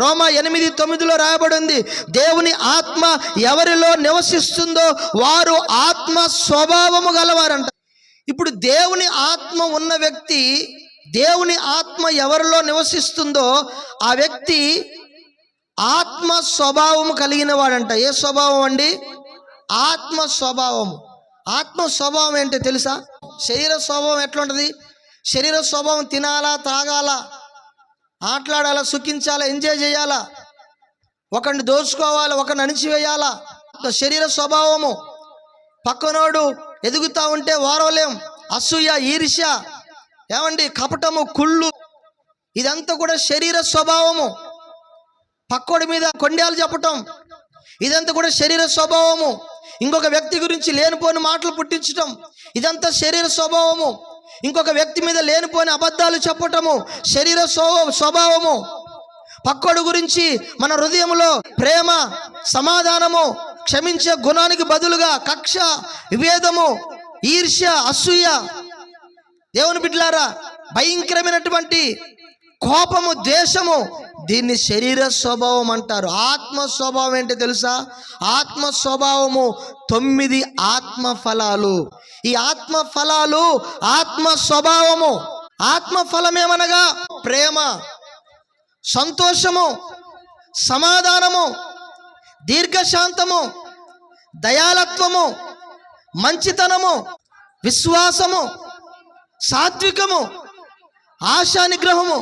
రోమా 8:9 రాయబడి ఉంది, దేవుని ఆత్మ ఎవరిలో నివసిస్తుందో వారు ఆత్మ స్వభావము గలవారంట. ఇప్పుడు దేవుని ఆత్మ ఉన్న వ్యక్తి, దేవుని ఆత్మ ఎవరిలో నివసిస్తుందో ఆ వ్యక్తి ఆత్మ స్వభావము కలిగిన వాడంట. ఏ స్వభావం అండి? ఆత్మ స్వభావము. ఆత్మ స్వభావం ఏంటో తెలుసా? శరీర స్వభావం ఎట్లా ఉంటుంది? శరీర స్వభావం తినాలా, తాగాలా, ఆటలాడాలా, సుఖించాలా, ఎంజాయ్ చేయాలా, ఒకరిని దోచుకోవాలా, ఒకరిని అణిచివేయాలా. శరీర స్వభావము. పక్కనోడు ఎదుగుతా ఉంటే వారవలేం, అసూయ, ఈర్ష్య, ఏమండి, కపటము, కుళ్ళు, ఇదంతా కూడా శరీర స్వభావము. పక్కోడి మీద కొండేలు చెప్పటం, ఇదంతా కూడా శరీర స్వభావము. ఇంకొక వ్యక్తి గురించి లేనిపోని మాటలు పుట్టించటం, ఇదంతా శరీర స్వభావము. ఇంకొక వ్యక్తి మీద లేనిపోని అబద్ధాలు చెప్పటము శరీర స్వభావము. పక్కోడి గురించి మన హృదయంలో ప్రేమ, సమాధానము, క్షమించే గుణానికి బదులుగా కక్ష, విభేదము, ఈర్ష్య, అసూయ, దేవుని బిడ్డలారా భయంకరమైనటువంటి కోపము, ద్వేషము, దీన్ని శరీర స్వభావం అంటారు. ఆత్మ స్వభావం ఏంటో తెలుసా? ఆత్మ స్వభావము 9 ఆత్మ ఫలాలు. ఈ ఆత్మ ఫలాలు ఆత్మ స్వభావము. ఆత్మ ఫలమేమనగా ప్రేమ, సంతోషము, సమాధానము, దీర్ఘశాంతము, దయాళత్వము, మంచితనము, విశ్వాసము, సాత్వికము, ఆశా నిగ్రహము.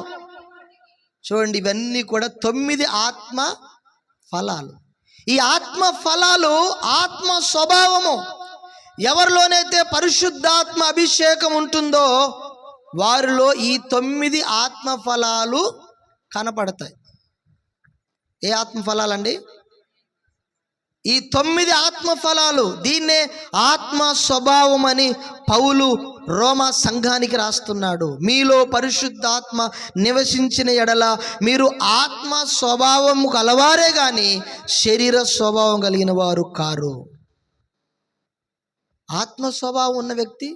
చూడండి, ఇవన్నీ కూడా 9 ఆత్మ ఫలాలు. ఈ ఆత్మ ఫలాలు ఆత్మ స్వభావము. ఎవరిలోనైతే పరిశుద్ధాత్మ అభిషేకం ఉంటుందో వారిలో ఈ 9 ఆత్మ ఫలాలు కనపడతాయి. ఏ ఆత్మ ఫలాలండి? ఈ 9 ఆత్మ ఫలాలు. దీన్నే ఆత్మ స్వభావం అని పౌలు రోమా సంఘానికి రాస్తున్నాడు. మీలో పరిశుద్ధాత్మ నివసించిన ఎడల మీరు ఆత్మ స్వభావం కలవారే గాని శరీర స్వభావం కలిగిన వారు కారు. ఆత్మ స్వభావం ఉన్న వ్యక్తి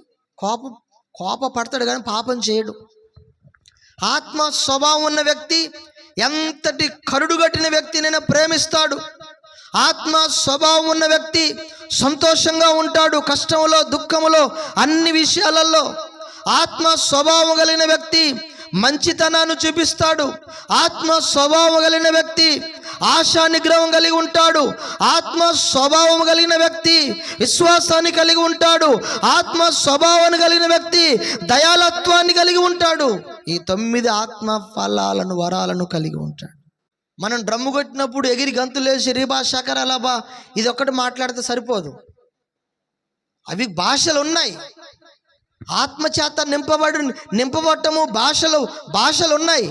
కోపపడతాడు కానీ పాపం చేయడు. ఆత్మ స్వభావం ఉన్న వ్యక్తి ఎంతటి కరుడుగట్టిన వ్యక్తినైనా ప్రేమిస్తాడు. ఆత్మ స్వభావం ఉన్న వ్యక్తి సంతోషంగా ఉంటాడు, కష్టంలో, దుఃఖంలో, అన్ని విషయాలలో. ఆత్మ స్వభావం కలిగిన వ్యక్తి మంచితనాన్ని చూపిస్తాడు. ఆత్మ స్వభావం కలిగిన వ్యక్తి ఆశా నిగ్రహం కలిగి ఉంటాడు. ఆత్మ స్వభావం కలిగిన వ్యక్తి విశ్వాసాన్ని కలిగి ఉంటాడు. ఆత్మ స్వభావాన్ని కలిగిన వ్యక్తి దయాళత్వాన్ని కలిగి ఉంటాడు. ఈ 9 ఆత్మ ఫలాలను, వరాలను కలిగి ఉంటాడు. మనం డ్రమ్ము కొట్టినప్పుడు ఎగిరి గంతులేసి రీబా శకరలబా ఇది ఒక్కటి మాట్లాడితే సరిపోదు. అవి భాషలు ఉన్నాయి. ఆత్మచేత నింపబడటము భాషలు ఉన్నాయి.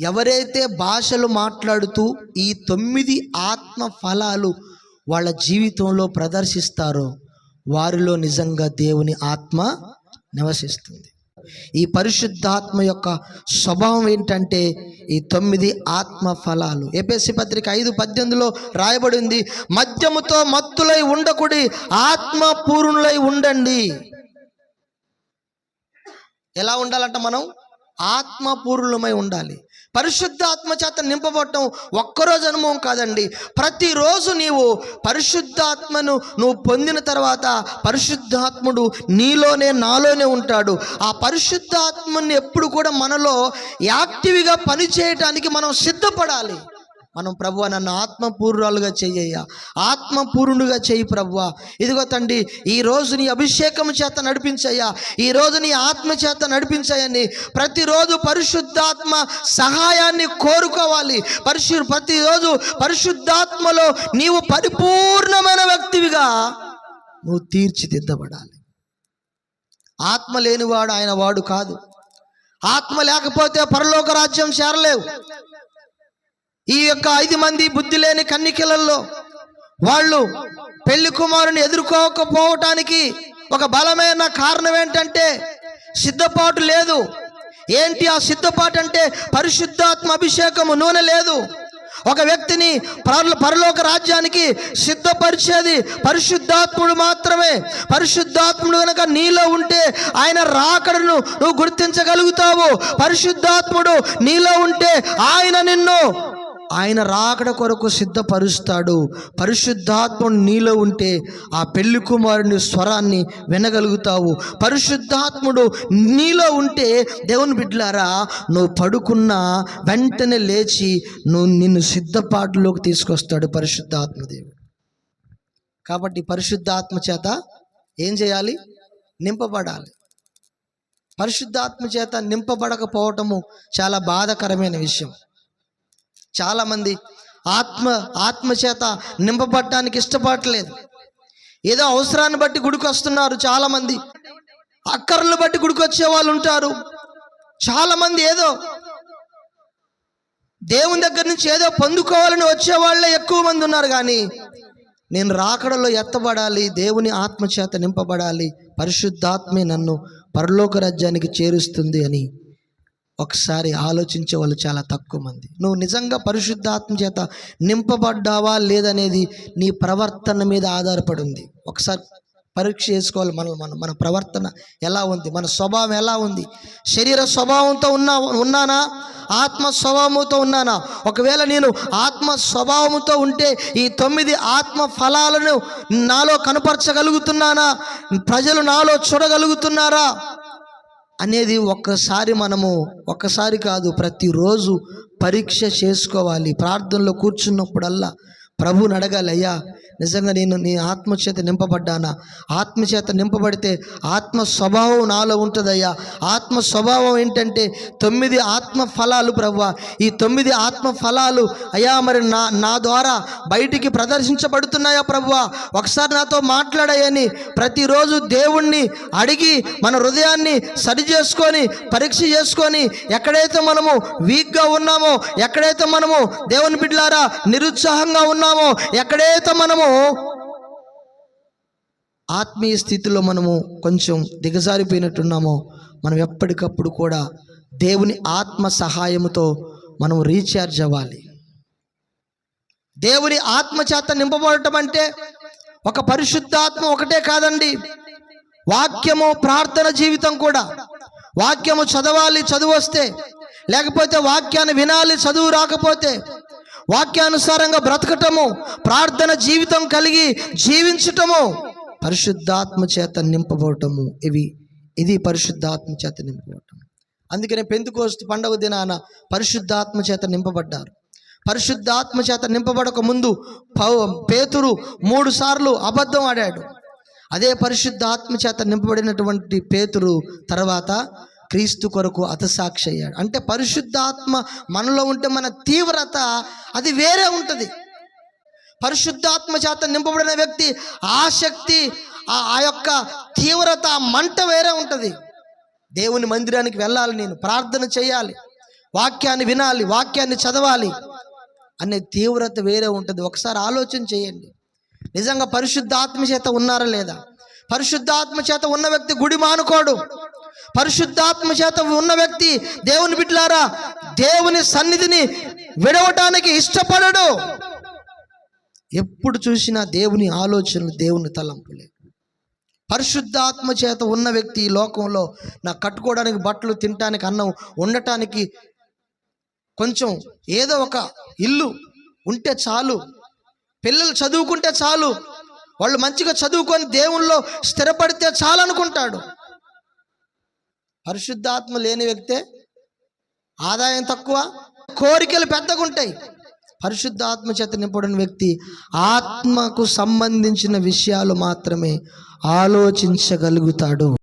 ఎవరైతే భాషలు మాట్లాడుతూ ఈ 9 ఆత్మ ఫలాలు వాళ్ళ జీవితంలో ప్రదర్శిస్తారో వారిలో నిజంగా దేవుని ఆత్మ నివసిస్తుంది. ఈ పరిశుద్ధాత్మ యొక్క స్వభావం ఏంటంటే ఈ 9 ఆత్మ ఫలాలు. ఎఫెసీ పత్రిక 5:18 రాయబడి ఉంది, మద్యముతో మత్తులై ఉండకుడి, ఆత్మ పూర్ణులై ఉండండి. ఎలా ఉండాలంట? మనం ఆత్మపూర్ణులమై ఉండాలి. పరిశుద్ధ ఆత్మ చేత నింపబడటం ఒక్కరోజు అనుభవం కాదండి. ప్రతిరోజు నీవు పరిశుద్ధాత్మను నువ్వు పొందిన తర్వాత పరిశుద్ధాత్ముడు నీలోనే నాలోనే ఉంటాడు. ఆ పరిశుద్ధాత్మని ఎప్పుడు కూడా మనలో యాక్టివ్గా పనిచేయటానికి మనం సిద్ధపడాలి. మనం ప్రభువా నన్ను ఆత్మపూర్ణులుగా చెయ్యయ్యా, ఆత్మపూర్ణుడుగా చెయ్యి ప్రభువా. ఇదిగో తండ్రి, ఈరోజు నీ అభిషేకం చేత నడిపించయ్యా, ఈరోజు నీ ఆత్మ చేత నడిపించయ్యని ప్రతిరోజు పరిశుద్ధాత్మ సహాయాన్ని కోరుకోవాలి. ప్రతిరోజు పరిశుద్ధాత్మలో నీవు పరిపూర్ణమైన వ్యక్తివిగా నువ్వు తీర్చిదిద్దబడాలి. ఆత్మ లేనివాడు ఆయన వాడు కాదు. ఆత్మ లేకపోతే పరలోక రాజ్యం చేరలేవు. ఈ యొక్క 5 మంది బుద్ధి లేని కన్నికలలో వాళ్ళు పెళ్లి కుమారుని ఎదుర్కోకపోవటానికి ఒక బలమైన కారణం ఏంటంటే సిద్ధపాటు లేదు. ఏంటి ఆ సిద్ధపాటు అంటే పరిశుద్ధాత్మ అభిషేకము, నూనె లేదు. ఒక వ్యక్తిని పరలోక రాజ్యానికి సిద్ధపరిచేది పరిశుద్ధాత్ముడు మాత్రమే. పరిశుద్ధాత్ముడు కనుక నీలో ఉంటే ఆయన రాకడను నువ్వు గుర్తించగలుగుతావు. పరిశుద్ధాత్ముడు నీలో ఉంటే ఆయన రాకడ కొరకు సిద్ధపరుస్తాడు. పరిశుద్ధాత్ముడు నీలో ఉంటే ఆ పెళ్లి కుమారుని స్వరాన్ని వినగలుగుతావు. పరిశుద్ధాత్ముడు నీలో ఉంటే దేవుని బిడ్డలారా, నువ్వు పడుకున్న వెంటనే లేచి నిన్ను సిద్ధపాటులోకి తీసుకొస్తాడు పరిశుద్ధాత్మదేవుడు. కాబట్టి పరిశుద్ధాత్మ చేత ఏం చేయాలి? నింపబడాలి. పరిశుద్ధాత్మ చేత నింపబడకపోవటము చాలా బాధాకరమైన విషయం. చాలామంది ఆత్మ చేత నింపబడటానికి ఇష్టపడట్లేదు. ఏదో అవసరాన్ని బట్టి గుడికి వస్తున్నారు. చాలామంది అక్కర్లు బట్టి గుడికి వచ్చే వాళ్ళు ఉంటారు. చాలామంది ఏదో దేవుని దగ్గర నుంచి ఏదో పొందుకోవాలని వచ్చే వాళ్ళే ఎక్కువ మంది ఉన్నారు. కానీ నేను రాకడలో ఎత్తబడాలి, దేవుని ఆత్మ చేత నింపబడాలి, పరిశుద్ధాత్మే నన్ను పరలోక రాజ్యానికి చేరుస్తుంది అని ఒకసారి ఆలోచించే వాళ్ళు చాలా తక్కువ మంది. నువ్వు నిజంగా పరిశుద్ధాత్మ చేత నింపబడ్డావా లేదనేది నీ ప్రవర్తన మీద ఆధారపడి ఉంది. ఒకసారి పరీక్ష చేసుకోవాలి. మన ప్రవర్తన ఎలా ఉంది, మన స్వభావం ఎలా ఉంది. శరీర స్వభావంతో ఉన్నానా, ఆత్మ స్వభావంతో ఉన్నానా? ఒకవేళ నేను ఆత్మ స్వభావంతో ఉంటే ఈ 9 ఆత్మ ఫలాలను నాలో కనపరచగలుగుతున్నానా, ప్రజలు నాలో చూడగలుగుతున్నారా అనేది ఒక్కసారి కాదు, ప్రతిరోజు పరీక్ష చేసుకోవాలి. ప్రార్థనలో కూర్చున్నప్పుడల్లా ప్రభువుని అడగాలి, అయ్యా నిజంగా నేను నీ ఆత్మచేత నింపబడ్డానా? ఆత్మచేత నింపబడితే ఆత్మ స్వభావం నాలో ఉంటుందయ్యా. ఆత్మ స్వభావం ఏంటంటే 9 ఆత్మ ఫలాలు ప్రభువా. ఈ 9 ఆత్మ ఫలాలు అయ్యా మరి నా ద్వారా బయటికి ప్రదర్శించబడుతున్నాయా ప్రభువా? ఒకసారి నాతో మాట్లాడాయని ప్రతిరోజు దేవుణ్ణి అడిగి మన హృదయాన్ని సరి చేసుకొని పరీక్ష చేసుకొని ఎక్కడైతే మనము వీక్గా ఉన్నామో, ఎక్కడైతే మనము దేవుని బిడ్డలారా నిరుత్సాహంగా ఉన్నామో, ఎక్కడైతే మనము ఆత్మీయ స్థితిలో మనము కొంచెం దిగజారిపోయినట్టున్నామో, మనం ఎప్పటికప్పుడు కూడా దేవుని ఆత్మ సహాయముతో మనం రీఛార్జ్ అవ్వాలి. దేవుని ఆత్మ చేత నింపబడటం అంటే ఒక పరిశుద్ధాత్మ ఒకటే కాదండి, వాక్యము, ప్రార్థన జీవితం కూడా. వాక్యము చదవాలి, చదువు వస్తే, లేకపోతే వాక్యాన్ని వినాలి, చదువు రాకపోతే, వాక్యానుసారంగా బ్రతకటము, ప్రార్థన జీవితం కలిగి జీవించటము, పరిశుద్ధాత్మ చేత నింపబడటము, ఇది పరిశుద్ధాత్మ చేత నింపబడటం. అందుకనే పెంతెకోస్తు పండగ దినాన పరిశుద్ధాత్మ చేత నింపబడ్డారు. పరిశుద్ధాత్మ చేత నింపబడక ముందు పేతురు 3 సార్లు అబద్ధం ఆడాడు. అదే పరిశుద్ధాత్మ చేత నింపబడినటువంటి పేతురు తర్వాత క్రీస్తు కొరకు హతసాక్షి అయ్యాడు. అంటే పరిశుద్ధాత్మ మనలో ఉంటే మన తీవ్రత అది వేరే ఉంటుంది. పరిశుద్ధాత్మ చేత నింపబడిన వ్యక్తి ఆసక్తి, ఆ యొక్క తీవ్రత, మంట వేరే ఉంటుంది. దేవుని మందిరానికి వెళ్ళాలి, నేను ప్రార్థన చేయాలి, వాక్యాన్ని వినాలి, వాక్యాన్ని చదవాలి అనే తీవ్రత వేరే ఉంటుంది. ఒకసారి ఆలోచన చేయండి, నిజంగా పరిశుద్ధాత్మ చేత ఉన్నారా లేదా? పరిశుద్ధాత్మ చేత ఉన్న వ్యక్తి గుడి మానుకోడు. పరిశుద్ధాత్మ చేత ఉన్న వ్యక్తి దేవుని బిడ్డలారా దేవుని సన్నిధిని విడవటానికి ఇష్టపడడు. ఎప్పుడు చూసినా దేవుని ఆలోచనలు, దేవుని తలంపులే. పరిశుద్ధాత్మ చేత ఉన్న వ్యక్తి ఈ లోకంలో నాకు కట్టుకోవడానికి బట్టలు, తినటానికి అన్నం, ఉండటానికి కొంచెం ఏదో ఒక ఇల్లు ఉంటే చాలు, పిల్లలు చదువుకుంటే చాలు, వాళ్ళు మంచిగా చదువుకొని దేవుల్లో స్థిరపడితే చాలు అనుకుంటాడు. పరిశుద్ధాత్మ లేని వ్యక్తే ఆదాయం తక్కువ, కోరికలు పెద్దగా ఉంటాయి. పరిశుద్ధాత్మ చేత నింపబడిన వ్యక్తి ఆత్మకు సంబంధించిన విషయాలు మాత్రమే ఆలోచించగలుగుతాడు.